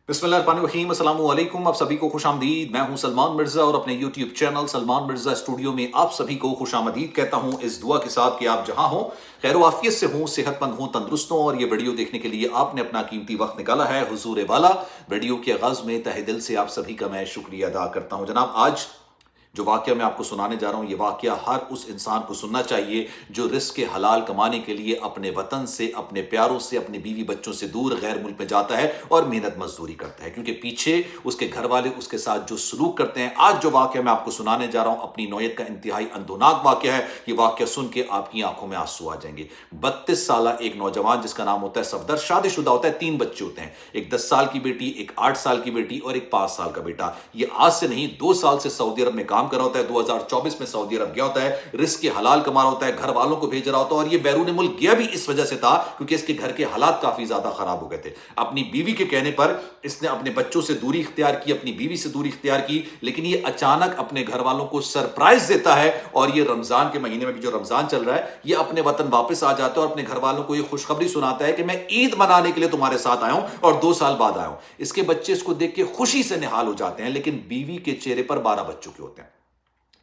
बिस्मिल्लाहिर्रहमानिर्रहीम, अस्सलाम वालेकुम। आप सभी को खुशामदीद। मैं हूं सलमान मिर्ज़ा और अपने YouTube channel Salman Mirza studio में आप सभी को खुशामदीद कहता हूं, इस दुआ के साथ कि आप जहां हों खैर वाफियत से हों, सेहतमंद हों, तंदुरुस्त हों। और ये वीडियो देखने के लिए आपने अपना कीमती वक्त निकाला है हुजूर वाला। वीडियो के आगाज़ में तहे दिल से आप सभी का मैं शुक्रिया अदा करता हूँ। जनाब, आज जो वाक़या मैं आपको सुनाने जा रहा हूँ, ये वाक़या हर उस इंसान को सुनना चाहिए जो रिस्क के हलाल कमाने के लिए अपने वतन से, अपने प्यारों से, अपने बीवी बच्चों से दूर गैर मुल्क में जाता है और मेहनत मजदूरी करता है, क्योंकि पीछे उसके घर वाले उसके साथ जो सलूक करते हैं। आज जो वाक़या मैं आपको सुनाने जा रहा हूँ अपनी नौयत का इंतहाई अंदोनाक वाक़या है। ये वाक़या सुन के आपकी आंखों में आंसू आ जाएंगे। 32 साल एक नौजवान जिसका नाम होता है सफदर, शादीशुदा होता है, 3 बच्चे होते हैं, एक 10 साल की बेटी, एक 8 साल की बेटी और एक 5 साल का बेटा। ये आज से नहीं 2 साल से सऊदी अरब में काम कर रहा होता है। 2024 में सऊदी अरब गया होता है, रिस्क के हलाल कमा रहा होता है, घर वालों को भेज रहा होता है। और ये बैरून मुल्क गया भी इस वजह से था क्योंकि इसके घर के हालात काफी ज्यादा खराब हो गए थे। अपनी बीवी के कहने पर इसने अपने बच्चों से दूरी इख्तियार की, अपनी बीवी से दूरी इख्तियार की, लेकिन ये अचानक अपने घर वालों को सरप्राइज देता है। और ये रमजान के महीने में भी, जो रमजान चल रहा है, ये अपने वतन वापस आ जाता है और अपने घर वालों को ये खुशखबरी सुनाता है कि मैं ईद मनाने के लिए तुम्हारे साथ आया हूं और 2 साल बाद आया हूं। इसके बच्चे इसको देख के खुशी से निहाल हो जाते हैं, लेकिन बीवी के चेहरे पर 12 बज चुके होते हैं।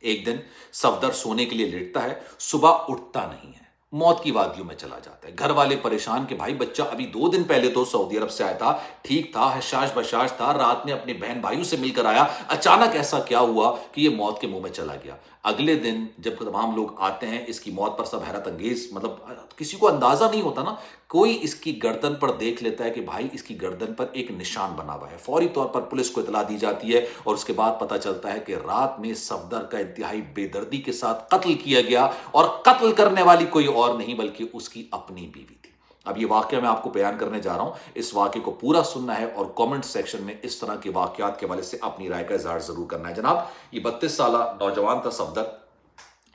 एक दिन सफदर सोने के लिए लेटता है, सुबह उठता नहीं है, मौत की वादियों में चला जाता है। घर वाले परेशान कि भाई बच्चा अभी 2 दिन पहले तो सऊदी अरब से आया था, ठीक था, हशाश बशाश था, रात में अपने बहन भाइयों से मिलकर आया, अचानक ऐसा क्या हुआ कि ये मौत के मुंह में चला गया। अगले दिन जब तमाम लोग आते हैं इसकी मौत पर, सब हैरत अंगेज, मतलब किसी को अंदाजा नहीं होता ना। कोई इसकी गर्दन पर देख लेता है कि भाई इसकी गर्दन पर एक निशान बना हुआ है। फौरी तौर पर पुलिस को इतला दी जाती है और उसके बाद पता चलता है कि रात में सफदर का इंतहाई बेदर्दी के साथ कत्ल किया गया और कत्ल करने वाली कोई और नहीं बल्कि उसकी अपनी बीवी थी। अब ये वाकया मैं आपको बयान करने जा रहा हूं, इस वाकये को पूरा सुनना है और कमेंट सेक्शन में इस तरह के वाकयात के हवाले से अपनी राय का इजहार जरूर करना है। जनाब, ये 32 साल नौजवान था सफदर।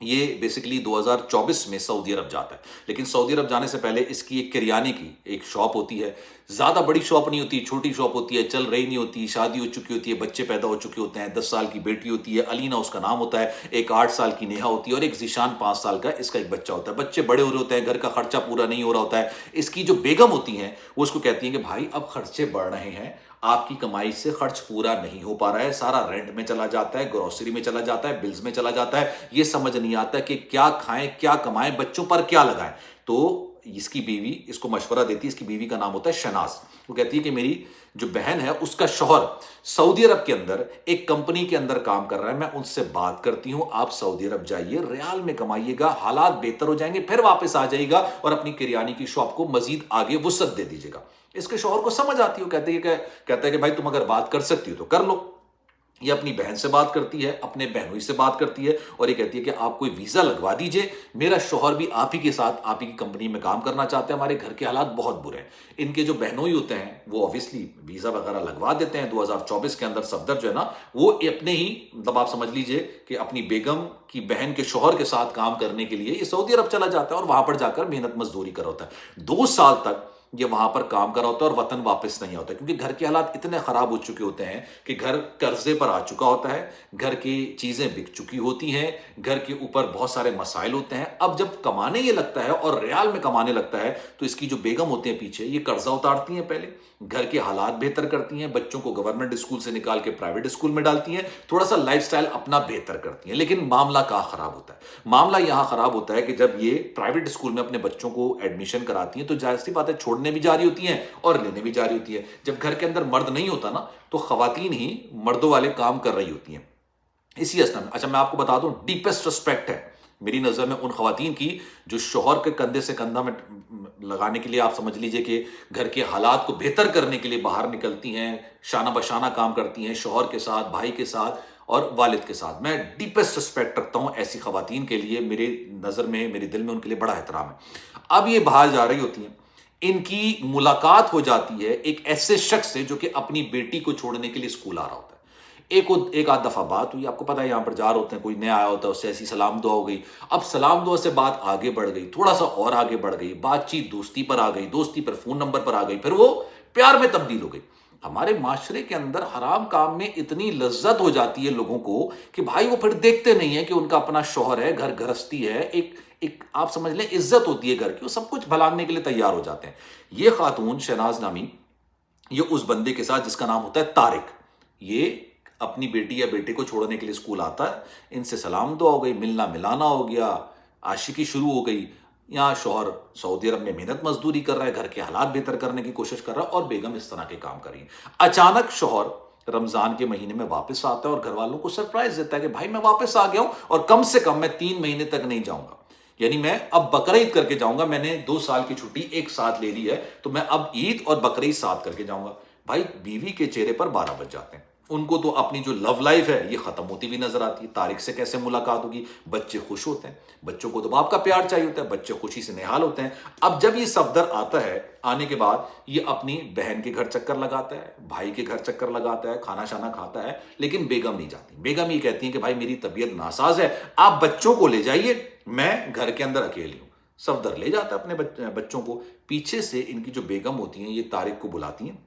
ये बेसिकली 2024 में सऊदी अरब जाता है, लेकिन सऊदी अरब जाने से पहले इसकी एक किरियाने की एक शॉप होती है। ज़्यादा बड़ी शॉप नहीं होती, छोटी शॉप होती है, चल रही नहीं होती, शादी हो चुकी होती है, बच्चे पैदा हो चुके होते हैं। 10 साल की बेटी होती है, अलीना उसका नाम होता है, एक 8 साल की नेहा होती है और एक जीशान 5 साल का इसका एक बच्चा होता है। बच्चे बड़े हो रहे होते हैं, घर का खर्चा पूरा नहीं हो रहा होता है। इसकी जो बेगम होती हैं वो उसको कहती हैं कि भाई अब खर्चे बढ़ रहे हैं, आपकी कमाई से खर्च पूरा नहीं हो पा रहा है, सारा रेंट में चला जाता है, ग्रोसरी में चला जाता है, बिल्स में चला जाता है, ये समझ नहीं आता कि क्या खाएं, क्या कमाएं, बच्चों पर क्या लगाएं। तो इसकी बीवी इसको मशवरा देती है। इसकी बीवी का नाम होता है शनाज। वो कहती है कि मेरी जो बहन है उसका शौहर सऊदी अरब के अंदर एक कंपनी के अंदर काम कर रहा है, मैं उनसे बात करती हूं, आप सऊदी अरब जाइए, रियाल में कमाइएगा, हालात बेहतर हो जाएंगे, फिर वापस आ जाइएगा और अपनी किरियानी की शॉप को मजीद आगे वुसअत दे दीजिएगा। इसके शौहर को समझ आती है, कहता है कि भाई तुम अगर बात कर सकती हो तो कर लो। ये अपनी बहन से बात करती है, अपने बहनोई से बात करती है और ये कहती है कि आप कोई वीज़ा लगवा दीजिए, मेरा शौहर भी आप ही के साथ आप ही की कंपनी में काम करना चाहते हैं, हमारे घर के हालात बहुत बुरे हैं। इनके जो बहनोई होते हैं वो ऑब्वियसली वीज़ा वगैरह लगवा देते हैं। 2024 के अंदर सफदर जो है ना, वो अपने ही, मतलब आप समझ लीजिए कि अपनी बेगम की बहन के शौहर के साथ काम करने के लिए ये सऊदी अरब चला जाता है और वहां पर जाकर मेहनत मजदूरी कर होता है। 2 साल तक ये वहां पर काम कर रहा होता है और वतन वापस नहीं होता, क्योंकि घर के हालात इतने खराब हो चुके होते हैं कि घर कर्जे पर आ चुका होता है, घर की चीजें बिक चुकी होती हैं, घर के ऊपर बहुत सारे मसाइल होते हैं। अब जब कमाने ये लगता है और रियाल में कमाने लगता है तो इसकी जो बेगम होती है पीछे, ये कर्जा उतारती हैं, पहले घर के हालात बेहतर करती हैं, बच्चों को गवर्नमेंट स्कूल से निकाल के प्राइवेट स्कूल में डालती हैं, थोड़ा सा लाइफस्टाइल अपना बेहतर करती हैं। लेकिन मामला कहाँ खराब होता है? मामला यहां खराब होता है कि जब ये प्राइवेट स्कूल में अपने बच्चों को एडमिशन कराती हैं तो जाहिर सी बात है छोड़ने भी जा रही होती हैं और लेने भी जा रही होती है। जब घर के अंदर मर्द नहीं होता ना तो खवातीन ही मर्दों वाले काम कर रही होती हैं। इसी असना में, अच्छा मैं आपको बता दूं, डीपेस्ट रिस्पेक्ट है मेरी नज़र में उन खवातीन की जो शौहर के कंधे से कंधा में लगाने के लिए, आप समझ लीजिए कि घर के हालात को बेहतर करने के लिए बाहर निकलती हैं, शाना बशाना काम करती हैं शौहर के साथ, भाई के साथ और वालिद के साथ। मैं डीपेस्ट रिस्पेक्ट रखता हूं ऐसी खवातीन के लिए, मेरे नज़र में, मेरे दिल में उनके लिए बड़ा एहतराम है। अब ये बाहर जा रही होती हैं, इनकी मुलाकात हो जाती है एक ऐसे शख्स से जो कि अपनी बेटी को छोड़ने के लिए स्कूल आ रहा होता है। एक आध दफा बात हुई, आपको पता है यहां पर जा रहे होते हैं, कोई नया आया होता है, उससे ऐसी सलाम दुआ हो गई। अब सलाम दुआ से बात आगे बढ़ गई, थोड़ा सा और आगे बढ़ गई, बातचीत दोस्ती पर आ गई, दोस्ती पर फोन नंबर पर आ गई, फिर वो प्यार में तब्दील हो गई। हमारे माशरे के अंदर हराम काम में इतनी लज्जत हो जाती है लोगों को कि भाई वो फिर देखते नहीं है कि उनका अपना शौहर है, घर गृहस्थी है, एक एक आप समझ लें इज्जत होती है घर की, वो सब कुछ भलाने के लिए तैयार हो जाते हैं। ये खातून शहनाज नामी یہ اس بندے کے ساتھ جس کا نام ہوتا ہے طارق. یہ اپنی بیٹی یا بیٹے کو چھوڑنے کے لیے اسکول آتا ہے, ان سے سلام دعا ہو گئی, ملنا ملانا ہو گیا, عاشقی شروع ہو گئی. یہاں شوہر سعودی عرب میں محنت مزدوری کر رہا ہے, گھر کے حالات بہتر کرنے کی کوشش کر رہا ہے, اور بیگم اس طرح کے کام کر رہی ہے. اچانک شوہر رمضان کے مہینے میں واپس آتا ہے اور گھر والوں کو سرپرائز دیتا ہے کہ بھائی میں واپس آ گیا ہوں, اور کم سے کم میں 3 مہینے تک نہیں جاؤں گا. یعنی میں اب بقرعید کر کے جاؤں گا. میں نے 2 سال کی چھٹی ایک ساتھ لے لی ہے, تو میں اب عید اور بقرعید ساتھ کر کے جاؤں گا. بھائی بیوی کے چہرے پر 12 بج جاتے ہیں. ان کو تو اپنی جو لو لائف ہے یہ ختم ہوتی بھی نظر آتی ہے. طارق سے کیسے ملاقات ہوگی, بچے خوش ہوتے ہیں, بچوں کو تو باپ کا پیار چاہیے ہوتا ہے, بچے خوشی سے نہال ہوتے ہیں. اب جب یہ صفدر آتا ہے, آنے کے بعد یہ اپنی بہن کے گھر چکر لگاتا ہے, بھائی کے گھر چکر لگاتا ہے, کھانا شانا کھاتا ہے, لیکن بیگم نہیں جاتی. بیگم یہ کہتی ہیں کہ بھائی میری طبیعت ناساز ہے, آپ بچوں کو لے جائیے, میں گھر کے اندر اکیلی ہوں. صفدر لے جاتا ہے اپنے بچوں کو. پیچھے سے ان کی جو بیگم ہوتی ہیں یہ طارق کو بلاتی ہیں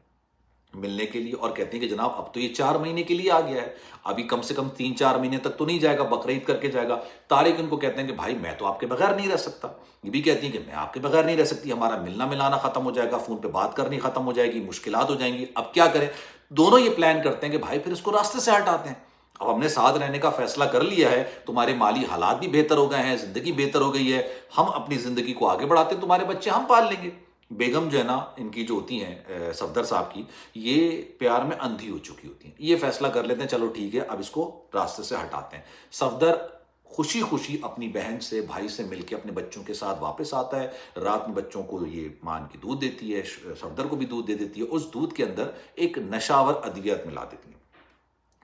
ملنے کے لیے, اور کہتے ہیں کہ جناب اب تو یہ 4 مہینے کے لیے آ گیا ہے, ابھی کم سے کم 3-4 مہینے تک تو نہیں جائے گا, بقرعید کر کے جائے گا. طارق ان کو کہتے ہیں کہ بھائی میں تو آپ کے بغیر نہیں رہ سکتا. یہ بھی کہتی ہیں کہ میں آپ کے بغیر نہیں رہ سکتی, ہمارا ملنا ملانا ختم ہو جائے گا, فون پہ بات کرنی ختم ہو جائے گی, مشکلات ہو جائیں گی. اب کیا کریں؟ دونوں یہ پلان کرتے ہیں کہ بھائی پھر اس کو راستے سے ہٹاتے ہیں. اب ہم نے ساتھ رہنے کا فیصلہ کر لیا ہے, تمہارے مالی حالات بھی بہتر ہو گئے ہیں, زندگی بہتر ہو گئی ہے, ہم اپنی زندگی کو آگے بڑھاتے ہیں, تمہارے بچے ہم پال لیں گے. بیگم جو ہے نا ان کی جو ہوتی ہیں صفدر صاحب کی, یہ پیار میں اندھی ہو چکی ہوتی ہیں. یہ فیصلہ کر لیتے ہیں چلو ٹھیک ہے اب اس کو راستے سے ہٹاتے ہیں. صفدر خوشی خوشی اپنی بہن سے بھائی سے مل کے اپنے بچوں کے ساتھ واپس آتا ہے. رات میں بچوں کو یہ مان کی دودھ دیتی ہے, صفدر کو بھی دودھ دے دیتی ہے. اس دودھ کے اندر ایک نشاور ادویات ملا دیتی ہیں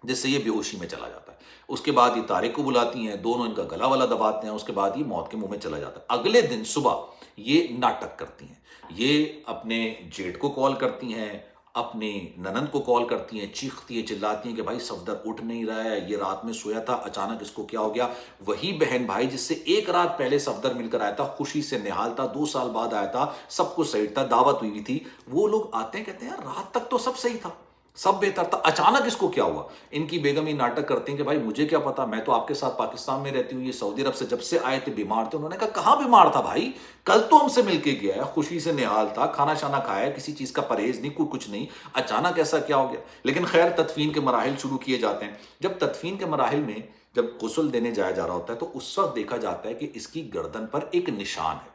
جس سے یہ بے ہوشی میں چلا جاتا ہے. اس کے بعد یہ طارق کو بلاتی ہیں, دونوں ان کا گلا والا دباتے ہیں. اس کے بعد یہ موت کے منہ میں چلا جاتا ہے. اگلے دن صبح یہ ناٹک کرتی ہیں, یہ اپنے جیٹ کو کال کرتی ہیں, اپنی ننند کو کال کرتی ہیں, چیختی ہیں چلاتی ہیں کہ بھائی صفدر اٹھ نہیں رہا ہے, یہ رات میں سویا تھا, اچانک اس کو کیا ہو گیا. وہی بہن بھائی جس سے ایک رات پہلے صفدر مل کر آیا تھا, خوشی سے نہال تھا, 2 سال بعد آیا تھا, سب کچھ صحیح تھا, دعوت ہوئی تھی, وہ لوگ آتے ہیں کہتے ہیں یار رات تک تو سب صحیح تھا, سب بہتر تھا, اچانک اس کو کیا ہوا. ان کی بیگم یہ ناٹک کرتے ہیں کہ بھائی مجھے کیا پتا, میں تو آپ کے ساتھ پاکستان میں رہتی ہوں, یہ سعودی عرب سے جب سے آئے تھے بیمار تھے. انہوں نے کہا کہاں بیمار تھا بھائی, کل تو ہم سے مل کے گیا ہے, خوشی سے نہال تھا, کھانا شانا کھایا, کسی چیز کا پرہیز نہیں, کوئی کچھ نہیں, اچانک ایسا کیا ہو گیا. لیکن خیر تدفین کے مراحل شروع کیے جاتے ہیں. جب تدفین کے مراحل میں جب غسل دینے جایا جا رہا ہوتا ہے تو اس وقت دیکھا جاتا ہے کہ اس کی گردن پر ایک نشان ہے.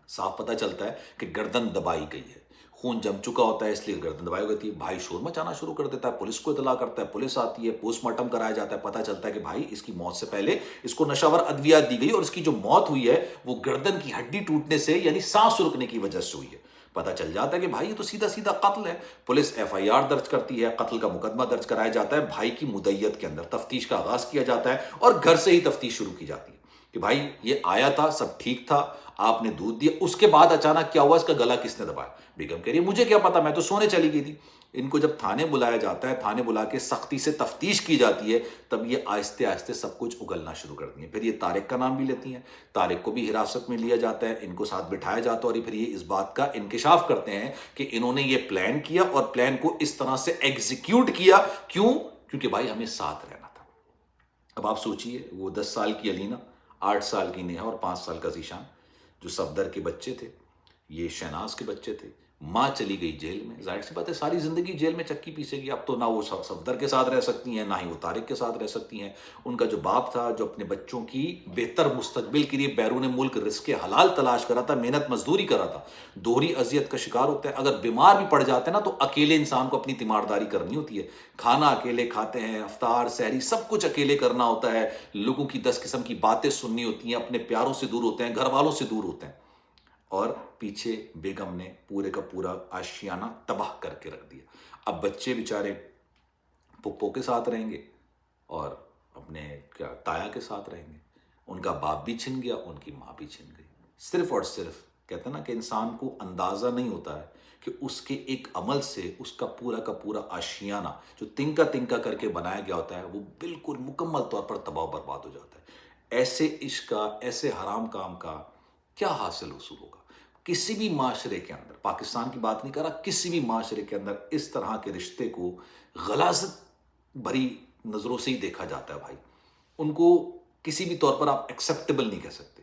صاف پتہ چلتا ہے کہ گردن دبائی گئی ہے, خون جم چکا ہوتا ہے اس لیے گردن دبائی ہوتی ہے. بھائی شور مچانا شروع کر دیتا ہے, پولیس کو اطلاع کرتا ہے, پولیس آتی ہے, پوسٹ مارٹم کرایا جاتا ہے. پتہ چلتا ہے کہ بھائی اس کی موت سے پہلے اس کو نشاور ادویات دی گئی, اور اس کی جو موت ہوئی ہے وہ گردن کی ہڈی ٹوٹنے سے یعنی سانس رکنے کی وجہ سے ہوئی ہے. پتہ چل جاتا ہے کہ بھائی یہ تو سیدھا سیدھا قتل ہے. پولیس FIR درج کرتی ہے, قتل کا مقدمہ درج کرایا جاتا ہے. بھائی کی مدعیت کے اندر تفتیش کا آغاز کیا جاتا ہے, اور گھر سے ہی تفتیش شروع کی جاتی ہے کہ بھائی یہ آیا تھا, سب ٹھیک تھا, آپ نے دودھ دیا, اس کے بعد اچانک کیا ہوا, اس کا گلا کس نے دبایا. بیگم کہہ رہی ہے مجھے کیا پتا, میں تو سونے چلی گئی تھی. ان کو جب تھانے بلایا جاتا ہے, تھانے بلا کے سختی سے تفتیش کی جاتی ہے, تب یہ آہستہ آہستہ سب کچھ اگلنا شروع کرتی ہیں. پھر یہ طارق کا نام بھی لیتی ہیں, طارق کو بھی حراست میں لیا جاتا ہے, ان کو ساتھ بٹھایا جاتا ہے, اور پھر یہ اس بات کا انکشاف کرتے ہیں کہ انہوں نے یہ پلان کیا اور پلان کو اس طرح سے ایگزیکیوٹ کیا. کیوں؟ کیونکہ بھائی ہمیں ساتھ رہنا تھا. اب آپ سوچئے وہ 10 سال کی علینا, 8 سال کی نیہا اور 5 سال کا ذیشان جو صفدر کے بچے تھے, یہ شہناز کے بچے تھے. ماں چلی گئی جیل میں, ظاہر سی بات ہے ساری زندگی جیل میں چکی پیسے گی. اب تو نہ وہ صفدر کے ساتھ رہ سکتی ہیں, نہ ہی وہ طارق کے ساتھ رہ سکتی ہیں. ان کا جو باپ تھا جو اپنے بچوں کی بہتر مستقبل کے لیے بیرون ملک رزق حلال تلاش کرا تھا, محنت مزدوری کرا تھا, دوہری اذیت کا شکار ہوتا ہے. اگر بیمار بھی پڑ جاتے ہیں نا تو اکیلے انسان کو اپنی تیمارداری کرنی ہوتی ہے. کھانا اکیلے کھاتے ہیں, افطار سحری سب کچھ اکیلے کرنا ہوتا ہے, لوگوں کی 10 قسم کی باتیں سننی ہوتی ہیں, اپنے پیاروں سے دور ہوتے ہیں, گھر والوں سے دور ہوتے ہیں. اور پیچھے بیگم نے پورے کا پورا آشیانہ تباہ کر کے رکھ دیا. اب بچے بیچارے پپو کے ساتھ رہیں گے اور اپنے تایا کے ساتھ رہیں گے. ان کا باپ بھی چھن گیا, ان کی ماں بھی چھن گئی. صرف اور صرف کہتے ہیں نا کہ انسان کو اندازہ نہیں ہوتا ہے کہ اس کے ایک عمل سے اس کا پورا آشیانہ جو تنکا تنکا کر کے بنایا گیا ہوتا ہے وہ بالکل مکمل طور پر تباہ و برباد ہو جاتا ہے. ایسے عشق کا, ایسے حرام کام کا کیا حاصل حصول ہوگا؟ کسی بھی معاشرے کے اندر, پاکستان کی بات نہیں کر رہا, کسی بھی معاشرے کے اندر اس طرح کے رشتے کو غلاظت بھری نظروں سے ہی دیکھا جاتا ہے بھائی. ان کو کسی بھی طور پر آپ ایکسیپٹیبل نہیں کہہ سکتے,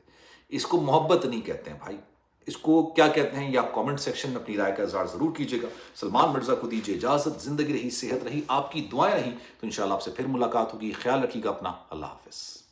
اس کو محبت نہیں کہتے ہیں بھائی. اس کو کیا کہتے ہیں، یا کامنٹ سیکشن میں اپنی رائے کا اظہار ضرور کیجیے گا۔ سلمان مرزا کو دیجیے اجازت، زندگی رہی، صحت رہی، آپ کی دعائیں رہیں تو انشاءاللہ آپ سے پھر ملاقات ہوگی۔ خیال رکھیے گا اپنا، اللہ حافظ۔